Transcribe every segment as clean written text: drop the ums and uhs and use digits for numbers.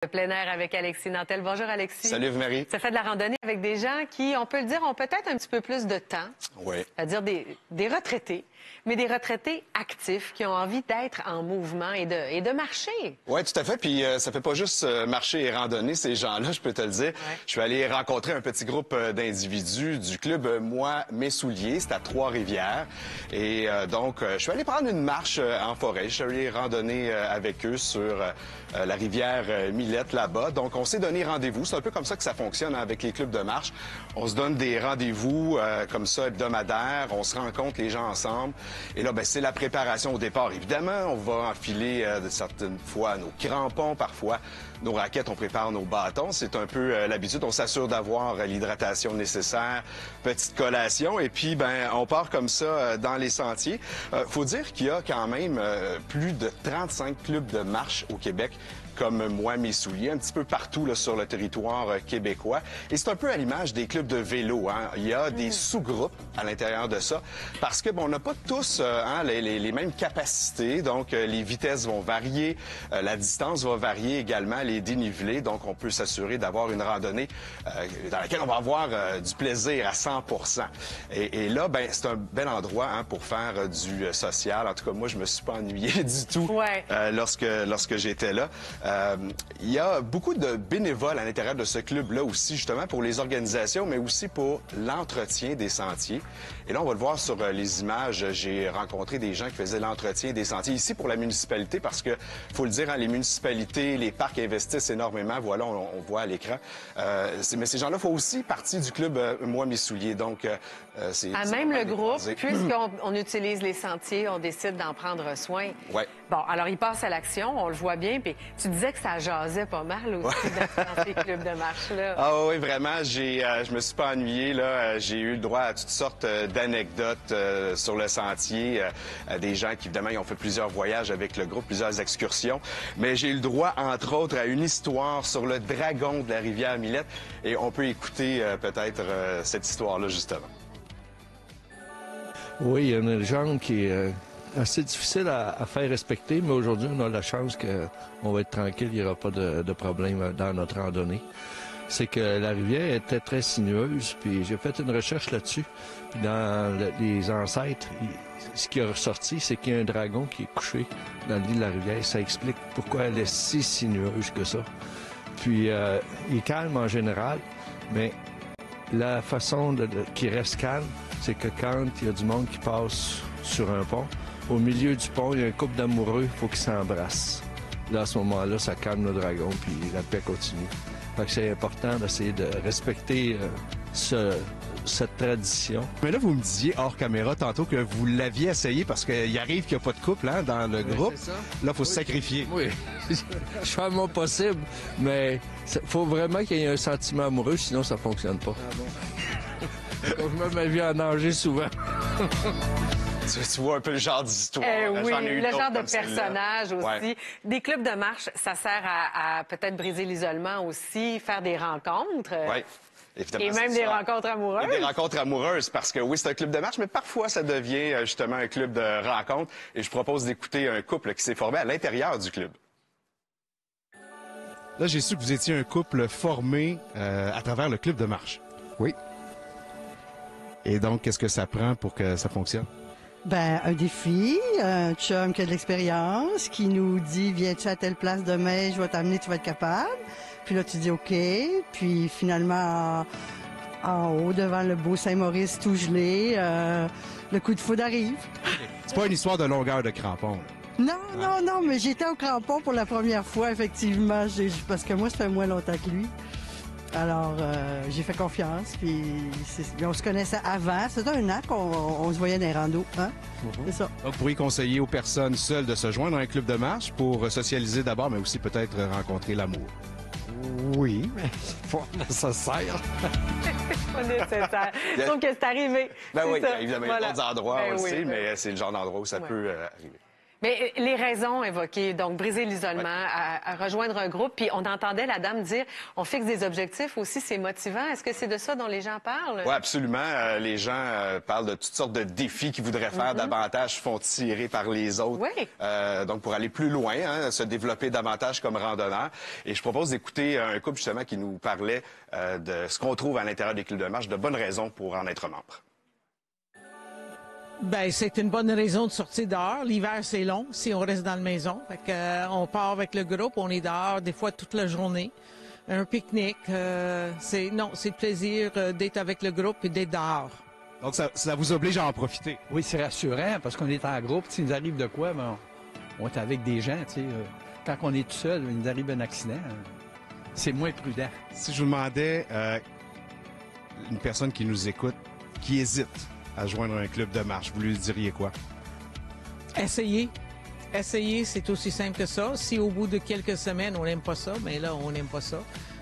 Le plein air avec Alexis Nantel. Bonjour Alexis. Salut Marie. Ça fait de la randonnée avec des gens qui, on peut le dire, ont peut-être un petit peu plus de temps. Oui. C'est-à-dire des retraités, mais des retraités actifs qui ont envie d'être en mouvement et de marcher. Oui, tout à fait. Puis ça fait pas juste marcher et randonner, ces gens-là, je peux te le dire. Ouais. Je suis allé rencontrer un petit groupe d'individus du club Moi, Mes Souliers. C'est à Trois-Rivières. Et donc, je suis allé prendre une marche en forêt. Je suis allé randonner avec eux sur la rivière Millette, là-bas. Donc, on s'est donné rendez-vous. C'est un peu comme ça que ça fonctionne avec les clubs de marche. On se donne des rendez-vous comme ça, hebdomadaires. On se rencontre les gens ensemble. Et là, ben, c'est la préparation au départ. Évidemment, on va enfiler certaines fois nos crampons, parfois nos raquettes, on prépare nos bâtons. C'est un peu l'habitude. On s'assure d'avoir l'hydratation nécessaire, petite collation. Et puis, ben, on part comme ça dans les sentiers. Faut dire qu'il y a quand même plus de 35 clubs de marche au Québec, comme Moi, Mes Souliers, un petit peu partout là, sur le territoire québécois. Et c'est un peu à l'image des clubs de vélo. Hein. Il y a des sous-groupes à l'intérieur de ça, parce que bon, on n'a pas tous les mêmes capacités. Donc, les vitesses vont varier, la distance va varier également, les dénivelés. Donc, on peut s'assurer d'avoir une randonnée dans laquelle on va avoir du plaisir à 100%. Et là, ben, c'est un bel endroit hein, pour faire du social. En tout cas, moi, je me suis pas ennuyé du tout lorsque j'étais là. Il y a beaucoup de bénévoles à l'intérieur de ce club-là aussi, justement, pour les organisations, mais aussi pour l'entretien des sentiers. Et là, on va le voir sur les images. J'ai rencontré des gens qui faisaient l'entretien des sentiers ici pour la municipalité, parce que, faut le dire, hein, les municipalités, les parcs investissent énormément. Voilà, on voit à l'écran. Mais ces gens-là font aussi partie du club Moi, Mes Souliers. Donc, c'est même le groupe, puisqu'on utilise les sentiers, on décide d'en prendre soin. Ouais. Bon, alors, il passe à l'action, on le voit bien. Puis tu disais que ça jasait pas mal aussi dans ces clubs de marche-là. Ah oui, vraiment, je me suis pas ennuyé, là. J'ai eu le droit à toutes sortes d'anecdotes sur le sentier. Des gens qui, évidemment, ils ont fait plusieurs voyages avec le groupe, plusieurs excursions. Mais j'ai eu le droit, entre autres, à une histoire sur le dragon de la rivière Millette. Et on peut écouter peut-être cette histoire-là, justement. Oui, il y a une légende qui est assez difficile à faire respecter, mais aujourd'hui, on a la chance qu'on va être tranquille, il n'y aura pas de problème dans notre randonnée. C'est que la rivière était très sinueuse, puis j'ai fait une recherche là-dessus. Puis dans les ancêtres, ce qui est ressorti, c'est qu'il y a un dragon qui est couché dans le lit de la rivière. Ça explique pourquoi elle est si sinueuse que ça. Puis il est calme en général, mais la façon qu'il reste calme, c'est que quand il y a du monde qui passe sur un pont, au milieu du pont, il y a un couple d'amoureux, il faut qu'ils s'embrassent. Là, à ce moment-là, ça calme le dragon, puis la paix continue. Fait que c'est important d'essayer de respecter cette tradition. Mais là, vous me disiez hors caméra tantôt que vous l'aviez essayé parce qu'il arrive qu'il n'y a pas de couple hein, dans le groupe. Là, il faut se sacrifier. Oui, je fais mon possible, mais il faut vraiment qu'il y ait un sentiment amoureux, sinon ça ne fonctionne pas. Ah bon? Donc, je mets ma vie en danger souvent. Tu vois un peu le genre d'histoire. Oui, le genre de personnage aussi. Ouais. Des clubs de marche, ça sert à peut-être briser l'isolement aussi, faire des rencontres. Oui. Évidemment, et même des rencontres amoureuses. Et des rencontres amoureuses, parce que oui, c'est un club de marche, mais parfois, ça devient justement un club de rencontres. Et je propose d'écouter un couple qui s'est formé à l'intérieur du club. Là, j'ai su que vous étiez un couple formé à travers le club de marche. Oui. Et donc, qu'est-ce que ça prend pour que ça fonctionne? Ben, un défi, un chum qui a de l'expérience, qui nous dit, viens-tu à telle place demain, je vais t'amener, tu vas être capable. Puis là, tu dis OK. Puis finalement, en haut, devant le beau Saint-Maurice tout gelé, le coup de foudre arrive. C'est pas une histoire de longueur de crampons. Non, mais j'étais au crampon pour la première fois, effectivement, parce que moi, ça fait moins longtemps que lui. Alors, j'ai fait confiance, puis on se connaissait avant. C'était un an qu'on se voyait dans les randos, hein? C'est ça. Donc, vous pourriez conseiller aux personnes seules de se joindre à un club de marche pour socialiser d'abord, mais aussi peut-être rencontrer l'amour. Oui, mais c'est pas nécessaire. Pas nécessaire. Donc, que c'est arrivé. Ben oui, ça. évidemment, il y a d'autres endroits aussi, oui, mais c'est le genre d'endroit où ça peut arriver. Mais les raisons évoquées, donc briser l'isolement, à rejoindre un groupe, puis on entendait la dame dire, on fixe des objectifs aussi, c'est motivant. Est-ce que c'est de ça dont les gens parlent? Oui, absolument. Les gens parlent de toutes sortes de défis qu'ils voudraient faire davantage, se font tirer par les autres. Oui. Donc, pour aller plus loin, se développer davantage comme randonneur. Et je propose d'écouter un couple, justement, qui nous parlait de ce qu'on trouve à l'intérieur des clubs de marche, de bonnes raisons pour en être membre. Ben, c'est une bonne raison de sortir dehors. L'hiver, c'est long si on reste dans la maison. Fait que, on part avec le groupe, on est dehors des fois toute la journée. Un pique-nique, c'est le plaisir d'être avec le groupe et d'être dehors. Donc, ça vous oblige à en profiter. Oui, c'est rassurant parce qu'on est en groupe. S'il nous arrive de quoi, ben, on est avec des gens. Quand on est tout seul, il nous arrive un accident, c'est moins prudent. Si je vous demandais, une personne qui nous écoute, qui hésite à joindre un club de marche, vous lui diriez quoi? Essayez. Essayez, c'est aussi simple que ça. Si au bout de quelques semaines, on n'aime pas ça, mais là, on n'aime pas ça.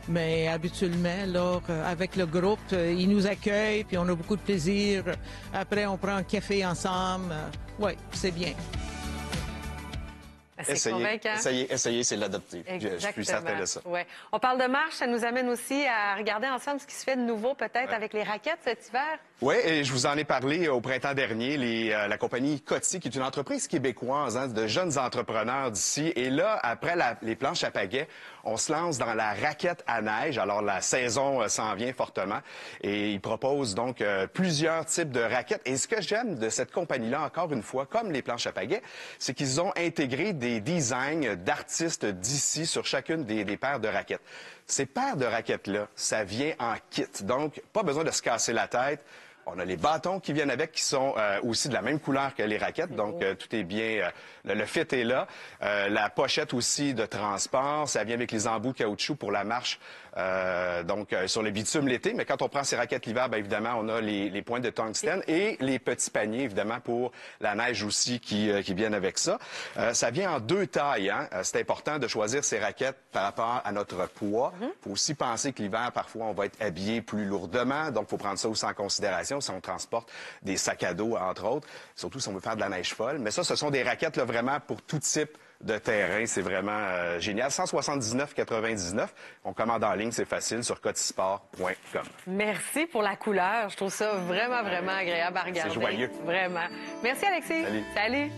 Mais habituellement, là, avec le groupe, ils nous accueillent, puis on a beaucoup de plaisir. Après, on prend un café ensemble. Oui, c'est bien. C'est convaincant. Essayez, c'est l'adopter. Je suis certain de ça. Ouais. On parle de marche, ça nous amène aussi à regarder ensemble ce qui se fait de nouveau peut-être avec les raquettes cet hiver. Oui, et je vous en ai parlé au printemps dernier. La compagnie Coty, qui est une entreprise québécoise, de jeunes entrepreneurs d'ici. Et là, après les planches à pagaie, on se lance dans la raquette à neige. Alors, la saison s'en vient fortement. Et ils proposent donc plusieurs types de raquettes. Et ce que j'aime de cette compagnie-là, encore une fois, comme les planches à pagaie, c'est qu'ils ont intégré des designs d'artistes d'ici sur chacune des paires de raquettes. Ces paires de raquettes-là, ça vient en kit. Donc, pas besoin de se casser la tête. On a les bâtons qui viennent avec, qui sont aussi de la même couleur que les raquettes. Donc, tout est bien... le fit est là. La pochette aussi de transport, ça vient avec les embouts de caoutchouc pour la marche. Sur le bitume l'été. Mais quand on prend ces raquettes l'hiver, bien évidemment, on a les pointes de tungstène et les petits paniers, évidemment, pour la neige aussi qui viennent avec ça. Ça vient en 2 tailles. Hein? C'est important de choisir ces raquettes par rapport à notre poids. Il faut aussi penser que l'hiver, parfois, on va être habillé plus lourdement. Donc, il faut prendre ça aussi en considération si on transporte des sacs à dos, entre autres. Surtout si on veut faire de la neige folle. Mais ça, ce sont des raquettes là, vraiment pour tout type de terrain. C'est vraiment génial. 179,99. On commande en ligne, c'est facile, sur cotisport.com. Merci pour la couleur. Je trouve ça vraiment, vraiment agréable à regarder. C'est joyeux. Vraiment. Merci, Alexis. Salut. Salut.